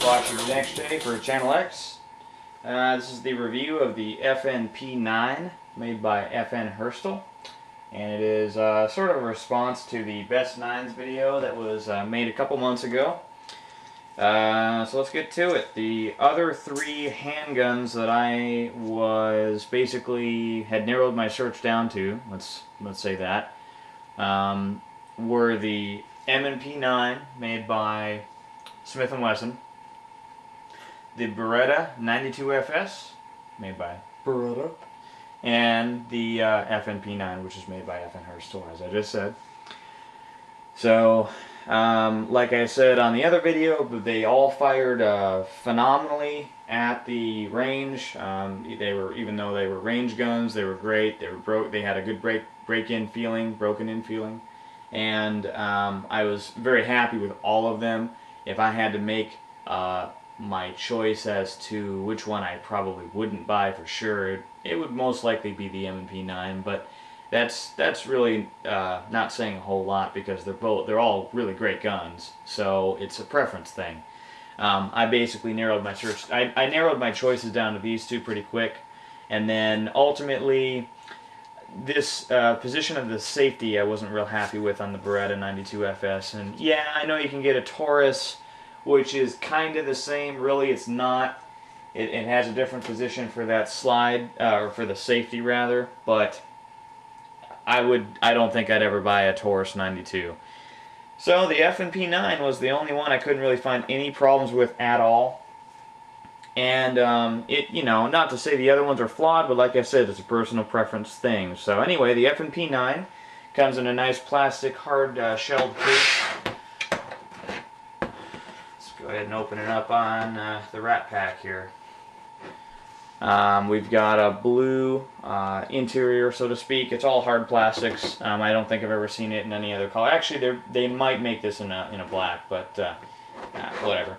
WashingtonXJ for Channel X. This is the review of the FNP9 made by FN Herstal, and it is sort of a response to the Best Nines video that was made a couple months ago. So let's get to it. The other three handguns that I was basically had narrowed my search down to, let's say that, were the M&P9 made by Smith & Wesson, the Beretta 92FS made by Beretta, and the FNP9, which is made by FN Herstal, as I just said. So, like I said on the other video, they all fired phenomenally at the range. Even though they were range guns, they were great. They had a good break-in feeling, broken-in feeling, and I was very happy with all of them. If I had to make my choice as to which one I probably wouldn't buy for sure, it would most likely be the M&P9, but that's really not saying a whole lot because they're all really great guns, so it's a preference thing. I basically narrowed my search. I narrowed my choices down to these two pretty quick, and then ultimately this position of the safety I wasn't real happy with on the Beretta 92FS, and yeah, I know you can get a Taurus, which is kind of the same. Really, it's not. It has a different position for that slide, or for the safety rather, but I don't think I'd ever buy a Taurus 92. So the FNP9 was the only one I couldn't really find any problems with at all. And not to say the other ones are flawed, but like I said, it's a personal preference thing. So anyway, the FNP9 comes in a nice plastic hard shelled case. Go ahead and open it up on the Rat Pack here. We've got a blue interior, so to speak. It's all hard plastics. I don't think I've ever seen it in any other color. Actually, they might make this in a black, but whatever.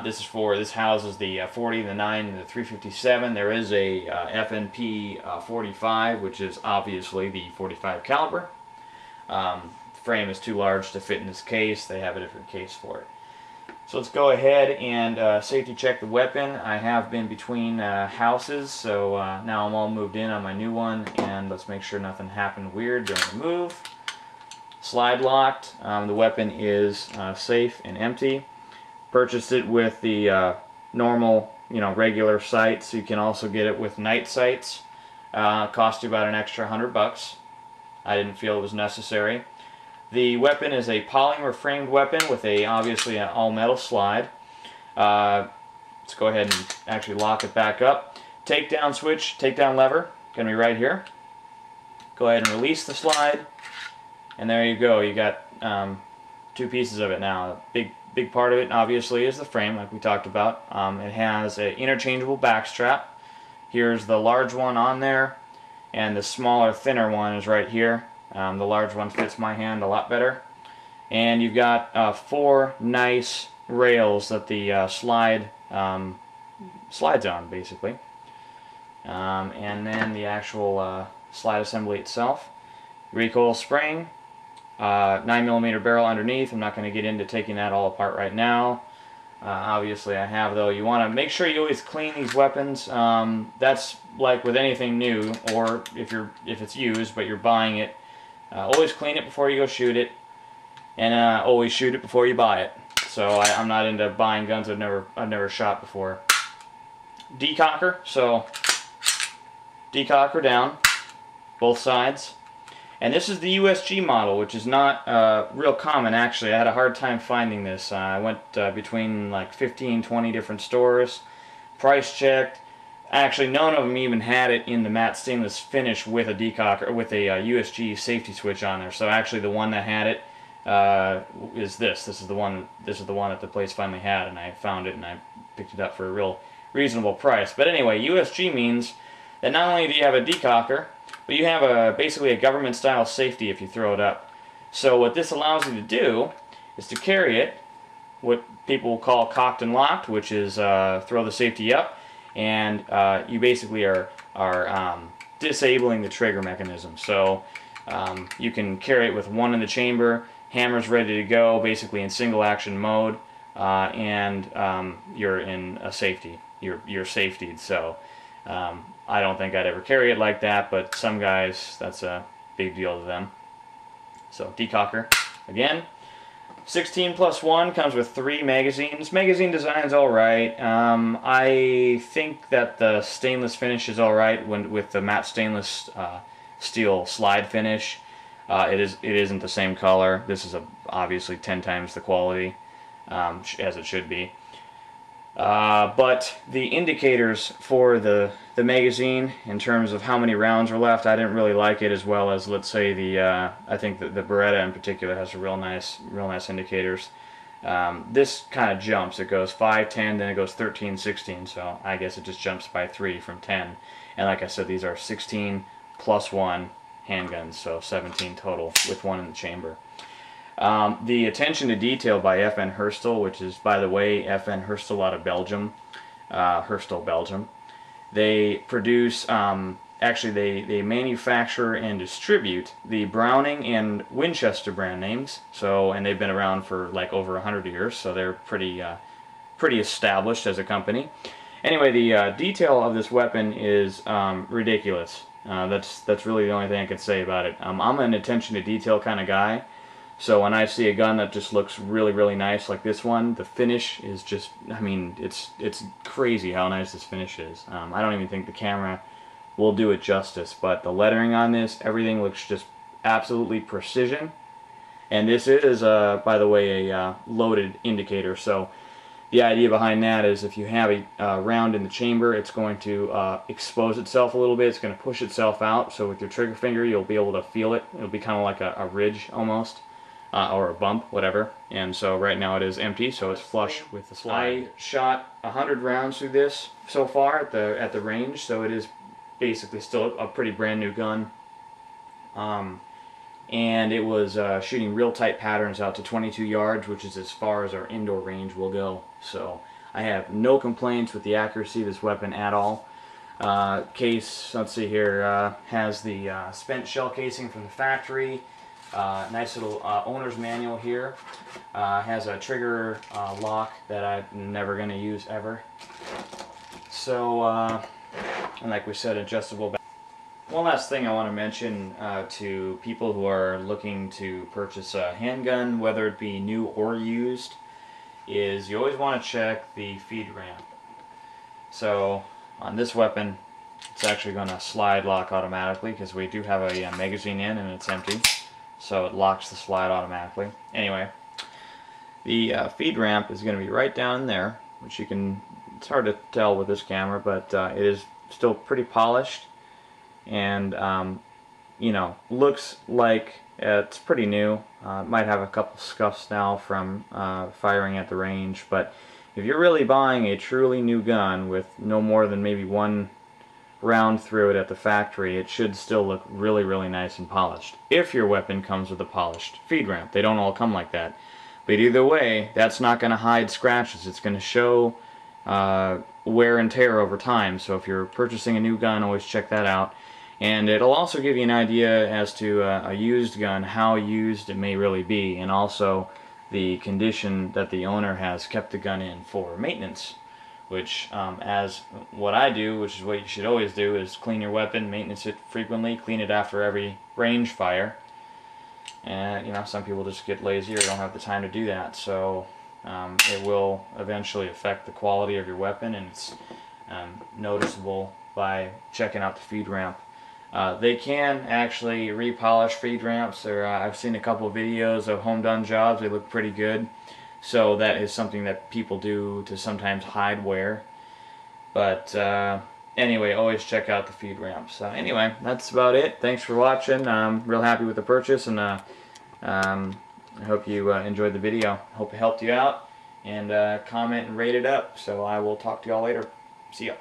This houses the 40, the 9, and the 357. There is a FNP 45, which is obviously the 45 caliber. The frame is too large to fit in this case. They have a different case for it. So let's go ahead and safety check the weapon. I have been between houses, so now I'm all moved in on my new one, and let's make sure nothing happened weird during the move. Slide locked. The weapon is safe and empty. Purchased it with the normal, regular sights. You can also get it with night sights. Cost you about an extra $100. I didn't feel it was necessary. The weapon is a polymer framed weapon with obviously an all metal slide. Let's go ahead and actually lock it back up. Takedown switch, takedown lever, gonna be right here. Go ahead and release the slide, and there you go. You got two pieces of it now. Big part of it obviously is the frame, like we talked about. It has an interchangeable back strap. Here's the large one on there, and the smaller, thinner one is right here. The large one fits my hand a lot better. And you've got 4 nice rails that the slide slides on, basically. And then the actual slide assembly itself. Recoil spring, 9mm barrel underneath. I'm not going to get into taking that all apart right now. Obviously I have, though. You want to make sure you always clean these weapons. That's like with anything new, or if it's used but you're buying it. Always clean it before you go shoot it, and always shoot it before you buy it. So I'm not into buying guns I've never shot before. Decocker, so decocker down, both sides. And this is the USG model, which is not real common actually. I had a hard time finding this. I went between like 15, 20 different stores, price checked. Actually, none of them even had it in the matte stainless finish with a decocker, with a USG safety switch on there. So actually, the one that had it is this. This is the one that the place finally had, and I found it and I picked it up for a real reasonable price. But anyway, USG means that not only do you have a decocker, but you have basically a government-style safety if you throw it up. So what this allows you to do is to carry it, what people call cocked and locked, which is throw the safety up. And you basically are disabling the trigger mechanism. So you can carry it with one in the chamber, hammer's ready to go, basically in single action mode. and you're in a safety. You're safetied. So I don't think I'd ever carry it like that, but some guys, that's a big deal to them. So decocker again. 16+1 comes with 3 magazines. Magazine design's alright. I think that the stainless finish is alright with the matte stainless steel slide finish. It isn't the same color. This is obviously 10 times the quality, as it should be. But the indicators for the magazine, in terms of how many rounds are left, I didn't really like it, as well as, let's say, I think that the Beretta in particular has real nice indicators. This kind of jumps. It goes 5, 10, then it goes 13, 16. So I guess it just jumps by 3 from 10. And like I said, these are 16 plus 1 handguns, so 17 total with 1 in the chamber. The attention to detail by FN Herstal, which is, by the way, FN Herstal out of Belgium, Herstal, Belgium. They produce, actually they manufacture and distribute the Browning and Winchester brand names. So, and they've been around for like over 100 years, so they're pretty established as a company. Anyway, the detail of this weapon is ridiculous. That's really the only thing I could say about it. I'm an attention to detail kind of guy. So when I see a gun that just looks really, really nice, like this one, the finish is just, I mean, it's crazy how nice this finish is. I don't even think the camera will do it justice, but the lettering on this, everything looks just absolutely precision. And this is, by the way, a loaded indicator. So the idea behind that is if you have a round in the chamber, it's going to expose itself a little bit. It's going to push itself out. So with your trigger finger, you'll be able to feel it. It'll be kind of like a ridge almost. Or a bump, whatever. And so right now it is empty, so it's flush with the slide. I shot 100 rounds through this so far at the range, so it is basically still a pretty brand new gun. And it was shooting real tight patterns out to 22 yards, which is as far as our indoor range will go. So I have no complaints with the accuracy of this weapon at all. Case, let's see here, has the spent shell casing from the factory. Nice little owner's manual here. Has a trigger lock that I'm never going to use ever. So, and like we said, adjustable back. One last thing I want to mention to people who are looking to purchase a handgun, whether it be new or used, is you always want to check the feed ramp. So on this weapon, it's actually going to slide lock automatically because we do have a magazine in and it's empty. So it locks the slide automatically. Anyway, the feed ramp is going to be right down there, which you can, it's hard to tell with this camera, but it is still pretty polished and, you know, looks like it's pretty new. It might have a couple scuffs now from firing at the range, but if you're really buying a truly new gun with no more than maybe 1 round through it at the factory, it should still look really, really nice and polished. If your weapon comes with a polished feed ramp. They don't all come like that. But either way, that's not going to hide scratches. It's going to show wear and tear over time. So if you're purchasing a new gun, always check that out. And it'll also give you an idea as to a used gun, how used it may really be, and also the condition that the owner has kept the gun in for maintenance. Which, as what I do, which is what you should always do, is clean your weapon, maintenance it frequently, clean it after every range fire. And, you know, some people just get lazy or don't have the time to do that. So it will eventually affect the quality of your weapon, and it's noticeable by checking out the feed ramp. They can actually repolish feed ramps. I've seen a couple of videos of home done jobs. They look pretty good. So that is something that people do to sometimes hide wear. But anyway, always check out the feed ramps. Anyway, that's about it. Thanks for watching. I'm real happy with the purchase, and I hope you enjoyed the video. Hope it helped you out. And comment and rate it up. So I will talk to y'all later. See ya.